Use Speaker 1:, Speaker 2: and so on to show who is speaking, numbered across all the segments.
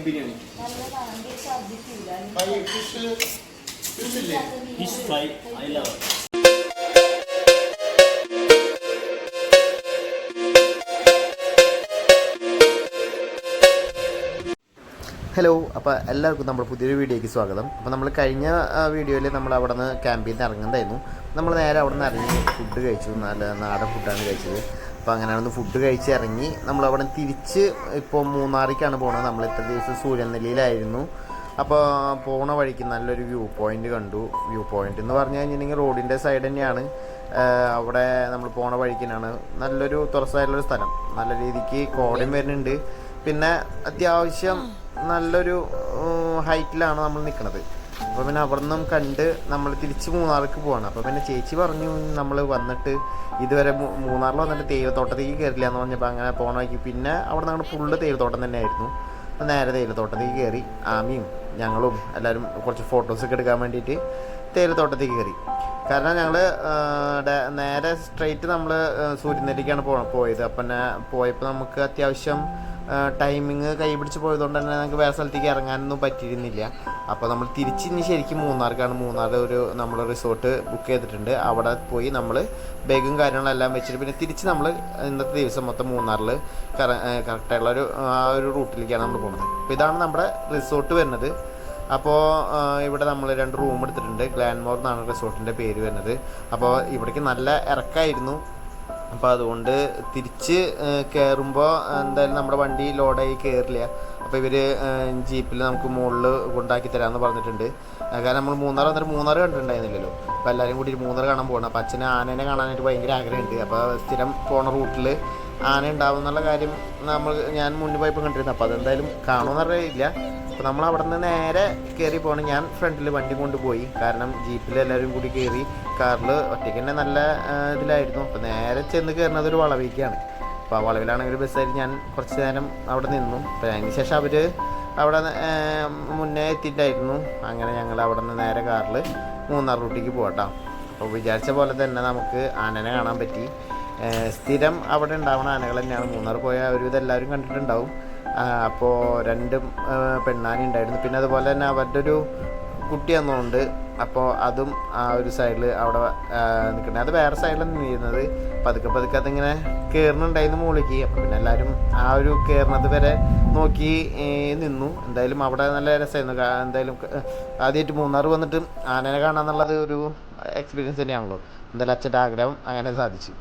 Speaker 1: Biryani
Speaker 2: Fish fry, I love it.
Speaker 3: Hello, അപ്പോൾ എല്ലാവർക്കും നമ്മുടെ പുതിയൊരു വീഡിയോയ്ക്ക് സ്വാഗതം. അപ്പോൾ നമ്മൾ കഴിഞ്ഞ വീഡിയോയിൽ നമ്മൾ അവിടെ നിന്ന് ക്യാമ്പിൽ നിന്ന് ഇറങ്ങുന്നതായിരുന്നു. നമ്മൾ നേരെ അവിടെ നിന്ന് ഇറങ്ങി ഫുഡ് കഴിച്ചു. നല്ല നാടൻ ഫുഡാണ് കഴിച്ചത്. അപ്പോൾ അങ്ങനെയാണെന്ന് ഫുഡ് കഴിച്ച് ഇറങ്ങി നമ്മൾ അവിടെ തിരിച്ച് ഇപ്പോൾ മൂന്നാറിലേക്കാണ് പോകുന്നത്. നമ്മൾ ഇത്ര ദിവസം സൂര്യനെല്ലിയിലായിരുന്നു. അപ്പോൾ പോണ വഴിക്ക് നല്ലൊരു വ്യൂ പോയിൻ്റ് കണ്ടു. വ്യൂ പോയിൻ്റ് എന്ന് പറഞ്ഞു കഴിഞ്ഞിട്ടുണ്ടെങ്കിൽ റോഡിൻ്റെ സൈഡ് തന്നെയാണ്. അവിടെ നമ്മൾ പോണ വഴിക്കിനാണ് നല്ലൊരു തുറസായിട്ടുള്ളൊരു സ്ഥലം. നല്ല രീതിക്ക് കോടയും വരുന്നുണ്ട്. പിന്നെ അത്യാവശ്യം നല്ലൊരു ഹൈറ്റിലാണ് നമ്മൾ നിൽക്കുന്നത്. അപ്പോൾ പിന്നെ അവിടെ നിന്നും കണ്ട് നമ്മൾ തിരിച്ച് മൂന്നാർക്ക് പോവാണ്. അപ്പോൾ പിന്നെ ചേച്ചി പറഞ്ഞു നമ്മൾ വന്നിട്ട് ഇതുവരെ മൂന്നാറിൽ വന്നിട്ട് തേയിലത്തോട്ടത്തേക്ക് കയറില്ല എന്ന് പറഞ്ഞപ്പോൾ അങ്ങനെ പോകണ വഴിക്ക് പിന്നെ അവിടെ നിന്ന് ഫുള്ള് തേയിലത്തോട്ടം തന്നെയായിരുന്നു. നേരെ തേയിലത്തോട്ടത്തേക്ക് കയറി. ആമിയും ഞങ്ങളും എല്ലാവരും കുറച്ച് ഫോട്ടോസൊക്കെ എടുക്കാൻ വേണ്ടിയിട്ട് തേയിലത്തോട്ടത്തേക്ക് കയറി. കാരണം ഞങ്ങൾ നേരെ സ്ട്രെയിറ്റ് നമ്മൾ സൂര്യനെല്ലിക്കാണ് പോയത്. അപ്പം തന്നെ പോയപ്പോൾ നമുക്ക് അത്യാവശ്യം ടൈമിങ് കൈ പിടിച്ച് പോയതുകൊണ്ട് തന്നെ നമുക്ക് വേറെ സ്ഥലത്തേക്ക് ഇറങ്ങാനൊന്നും പറ്റിയിരുന്നില്ല. അപ്പോൾ നമ്മൾ തിരിച്ച് ഇനി ശരിക്കും മൂന്നാർക്കാണ്. മൂന്നാർ നമ്മൾ റിസോർട്ട് ബുക്ക് ചെയ്തിട്ടുണ്ട്. അവിടെ പോയി നമ്മൾ ബാഗും കാര്യങ്ങളെല്ലാം വെച്ചിട്ട് പിന്നെ തിരിച്ച് നമ്മൾ ഇന്നത്തെ ദിവസം മൊത്തം മൂന്നാറിൽ കറക്റ്റായിട്ടുള്ളൊരു ഒരു റൂട്ടിലേക്കാണ് നമ്മൾ പോകുന്നത്. അപ്പോൾ ഇതാണ് നമ്മുടെ റിസോർട്ട് വരുന്നത്. അപ്പോൾ ഇവിടെ നമ്മൾ 2 റൂം എടുത്തിട്ടുണ്ട്. ഗ്ലാൻമോർ എന്നാണ് റിസോർട്ടിൻ്റെ പേര് വരുന്നത്. അപ്പോൾ ഇവിടേക്ക് നല്ല ഇറക്കമായിരുന്നു. അപ്പോൾ അതുകൊണ്ട് തിരിച്ച് കയറുമ്പോൾ എന്തായാലും നമ്മുടെ വണ്ടി ലോഡായി കയറില്ല. അപ്പോൾ ഇവർ ജീപ്പിൽ നമുക്ക് മുകളിൽ കൊണ്ടാക്കി തരാമെന്ന് പറഞ്ഞിട്ടുണ്ട്. കാരണം നമ്മൾ മൂന്നാർ കണ്ടിട്ടുണ്ടായിരുന്നില്ലല്ലോ. അപ്പോൾ എല്ലാവരും കൂടി മൂന്നാർ കാണാൻ പോകണം. അപ്പോൾ അച്ഛന് ആനേനെ കാണാനായിട്ട് ഭയങ്കര ആഗ്രഹമുണ്ട്. അപ്പോൾ സ്ഥിരം പോണ റൂട്ടിൽ ആന ഉണ്ടാവും എന്നുള്ള കാര്യം ഞാൻ മുന്നിൽ പോയപ്പോൾ കണ്ടിരുന്നു. അപ്പോൾ അതെന്തായാലും കാണുമെന്ന് അറിയില്ല. അപ്പോൾ നമ്മൾ അവിടെ നിന്ന് നേരെ കയറി പോകണം. ഞാൻ ഫ്രണ്ടിൽ വണ്ടി കൊണ്ടുപോയി. കാരണം ജീപ്പിൽ എല്ലാവരും കൂടി കയറി കാറിൽ ഒറ്റയ്ക്ക് തന്നെ നല്ല ഇതിലായിരുന്നു. അപ്പോൾ നേരെ ചെന്ന് കയറുന്നത് ഒരു വളവിലേക്കാണ്. അപ്പോൾ ആ വളവിലാണെങ്കിൽ ബസ്സായിട്ട് ഞാൻ കുറച്ച് നേരം അവിടെ നിന്നു. അപ്പോൾ അതിന് ശേഷം അവർ അവിടെ മുന്നേ എത്തിയിട്ടായിരുന്നു. അങ്ങനെ ഞങ്ങൾ അവിടെ നിന്ന് നേരെ കാറിൽ മൂന്നാർ റൂട്ടിലേക്ക് പോകട്ടോ. അപ്പോൾ വിചാരിച്ച പോലെ തന്നെ നമുക്ക് ആനനെ കാണാൻ പറ്റി. സ്ഥിരം അവിടെ ഉണ്ടാവുന്ന ആനകൾ തന്നെയാണ്. മൂന്നാർ പോയ ഒരു ഇതെല്ലാവരും കണ്ടിട്ടുണ്ടാവും. അപ്പോൾ 2 പെണ്ണാനി ഉണ്ടായിരുന്നു. പിന്നെ അതുപോലെ തന്നെ അവരുടെ ഒരു കുട്ടി വന്നുകൊണ്ട് അപ്പോൾ അതും ആ ഒരു സൈഡിൽ അവിടെ നിൽക്കുന്നത്. അത് വേറെ സൈഡിലാണ് നിന്നിരുന്നത്. പതുക്കെ അതിങ്ങനെ കയറുന്നുണ്ടായിരുന്നു മുകളിലേക്ക്. അപ്പോൾ പിന്നെ എല്ലാവരും ആ ഒരു കയറുന്നത് വരെ നോക്കി നിന്നു. എന്തായാലും അവിടെ നല്ല രസമായിരുന്നു. എന്തായാലും ആദ്യമായിട്ട് മൂന്നാർ വന്നിട്ട് ആനനെ കാണാമെന്നുള്ളത് ഒരു എക്സ്പീരിയൻസ് തന്നെയാണല്ലോ. എന്തായാലും അച്ഛൻ്റെ ആഗ്രഹം അങ്ങനെ സാധിച്ചു.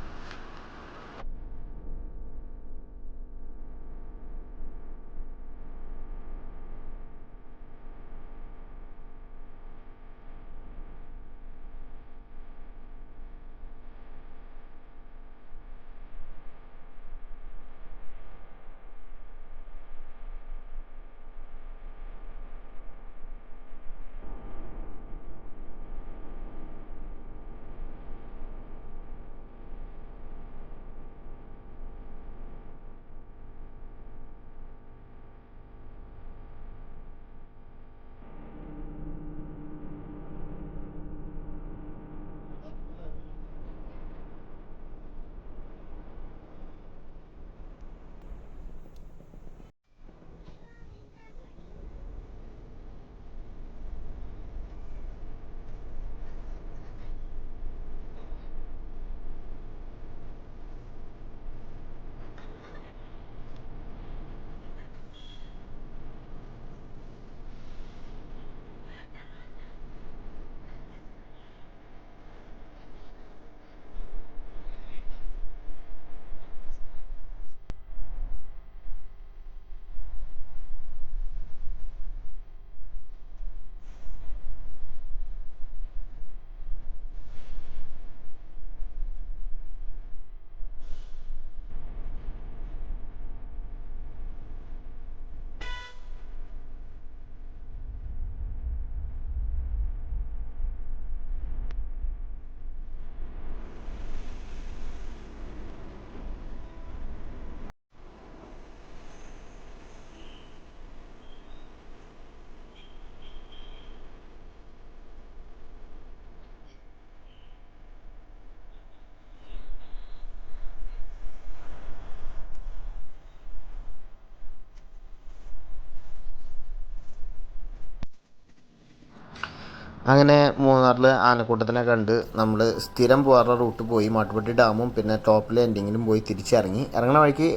Speaker 3: അങ്ങനെ മൂന്നാറിൽ ആനക്കൂട്ടത്തിനെ കണ്ട് നമ്മൾ സ്ഥിരം പോകാറുള്ള റൂട്ട് പോയി മാട്ടുപ്പെട്ടി ഡാമും പിന്നെ ടോപ്പിൽ എൻഡിങ്ങിലും പോയി തിരിച്ചിറങ്ങി. ഇറങ്ങണ വഴിക്ക്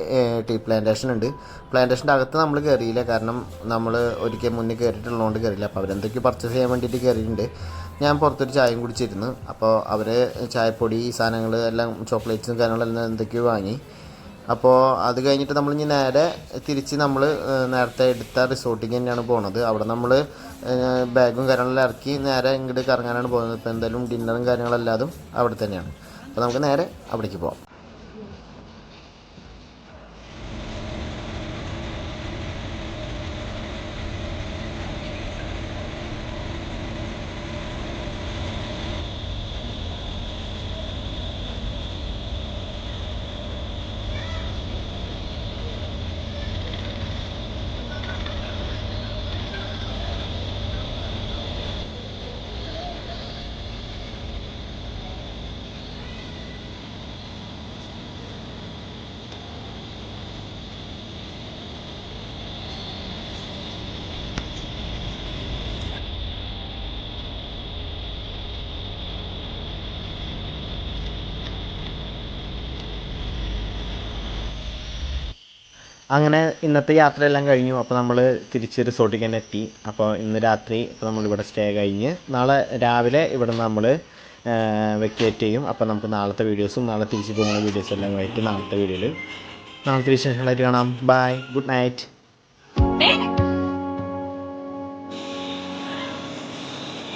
Speaker 3: ടീ പ്ലാന്റേഷൻ ഉണ്ട്. പ്ലാന്റേഷൻ്റെ അകത്ത് നമ്മൾ കയറിയില്ല, കാരണം നമ്മൾ ഒരിക്കൽ മുന്നേ കയറിയിട്ടുള്ളതുകൊണ്ട് കയറിയില്ല. അപ്പോൾ അവരെന്തൊക്കെയോ പർച്ചേസ് ചെയ്യാൻ വേണ്ടിയിട്ട് കയറിയിട്ടുണ്ട്. ഞാൻ പുറത്തൊരു ചായയും കുടിച്ചിരുന്നു. അപ്പോൾ അവർ ചായപ്പൊടി സാധനങ്ങൾ എല്ലാം ചോക്ലേറ്റ്സും കാര്യങ്ങളെല്ലാം എന്തൊക്കെയോ വാങ്ങി. അപ്പോൾ അത് കഴിഞ്ഞിട്ട് നമ്മൾ ഇനി നേരെ തിരിച്ച് നമ്മൾ നേരത്തെ എടുത്ത റിസോർട്ടിലേക്ക് തന്നെയാണ് പോണത്. അവിടെ നമ്മൾ ബാഗും കാര്യങ്ങളെല്ലാം ഇറക്കി നേരെ ഇങ്ങോട്ട് കറങ്ങാനാണ് പോകുന്നത്. ഇപ്പോൾ എന്തായാലും ഡിന്നറും കാര്യങ്ങളെല്ലാതും അവിടെ തന്നെയാണ്. അപ്പോൾ നമുക്ക് നേരെ അവിടേക്ക് പോകാം. അങ്ങനെ ഇന്നത്തെ യാത്രയെല്ലാം കഴിഞ്ഞു. അപ്പോൾ നമ്മൾ തിരിച്ച് റിസോർട്ടിലേക്ക് തന്നെ എത്തി. അപ്പോൾ ഇന്ന് രാത്രി ഇപ്പോൾ നമ്മളിവിടെ സ്റ്റേ കഴിഞ്ഞ് നാളെ രാവിലെ ഇവിടെ നിന്ന് നമ്മൾ വെക്കേറ്റ് ചെയ്യും. അപ്പോൾ നമുക്ക് നാളത്തെ വീഡിയോസും നാളെ തിരിച്ച് പോകുന്ന വീഡിയോസും എല്ലാം ആയിട്ട് നാളത്തെ വീഡിയോയിൽ നാളത്തെ വിശേഷങ്ങളായിട്ട് കാണാം. Bye, good night.